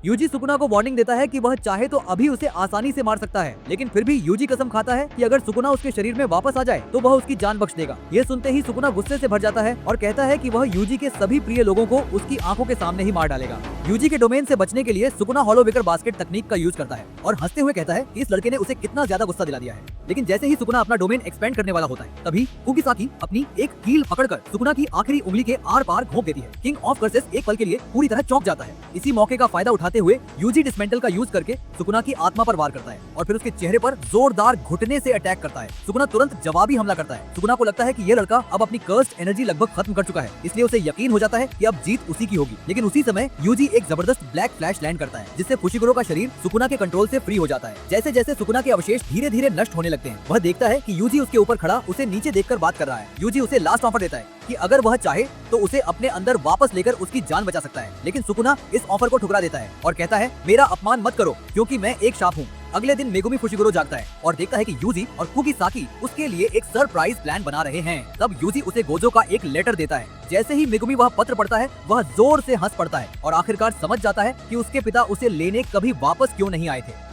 UG Sukuna को warning देता है कि वह चाहे तो अभी उसे आसानी से मार सकता है, लेकिन फिर भी यूजी कसम खाता है कि अगर सुकुना उसके शरीर में वापस आ जाए तो वह उसकी जान बख्श देगा। यह सुनते ही सुकुना गुस्से से भर जाता है और कहता है कि वह यूजी के सभी प्रिय लोगों को उसकी आंखों के सामने ही मार डालेगा। यूजी के डोमेन से बचने के लिए सुकुना हॉलो विकर बास्केट तकनीक का यूज करता है और हंसते हुए कहता है कि इस लड़के ने उसे कितना ज्यादा गुस्सा दिला दिया है। लेकिन जैसे ही सुकुना अपना डोमेन एक्सपेंड करने वाला होता है, तभी कुकीसाकी अपनी एक कील पकड़कर सुकुना की आखिरी उंगली के आर पार घोंप देती है। किंग ऑफ कर्सेस एक पल के लिए पूरी तरह चौंक जाता है। इसी मौके का फायदा उठाते हुए यूजी डिसमेंटल का यूज करके सुकुना की आत्मा पर वार करता है और फिर उसके चेहरे पर जोरदार घुटने से अटैक करता है। सुकुना तुरंत जवाबी हमला करता है। सुकुना को लगता है कि यह लड़का अब अपनी कर्स्ड एनर्जी लगभग खत्म कर चुका है, इसलिए उसे यकीन हो जाता है कि अब जीत उसी की होगी। लेकिन उसी समय यूजी एक जबरदस्त ब्लैक फ्लैश लैंड करता है, जिससे फुशिगुरो का शरीर सुकुना के कंट्रोल से फ्री हो जाता है। जैसे जैसे सुकुना के अवशेष धीरे धीरे नष्ट होने लगते हैं, वह देखता है कि यूजी उसके ऊपर खड़ा उसे नीचे देखकर बात कर रहा है। यूजी उसे लास्ट ऑफर देता है कि अगर वह चाहे तो उसे अपने अंदर वापस लेकर उसकी जान बचा सकता है। लेकिन सुकुना इस ऑफर को ठुकरा देता है और कहता है, मेरा अपमान मत करो क्योंकि मैं एक शाप हूँ। अगले दिन मेगुमी फुशिगुरो जागता है और देखता है कि यूजी और कुकीसाकी उसके लिए एक सरप्राइज प्लान बना रहे हैं। तब यूजी उसे गोजो का एक लेटर देता है। जैसे ही मेगुमी वह पत्र पढ़ता है, वह जोर से हंस पड़ता है और आखिरकार समझ जाता है कि उसके पिता उसे लेने कभी वापस क्यों नहीं आए थे।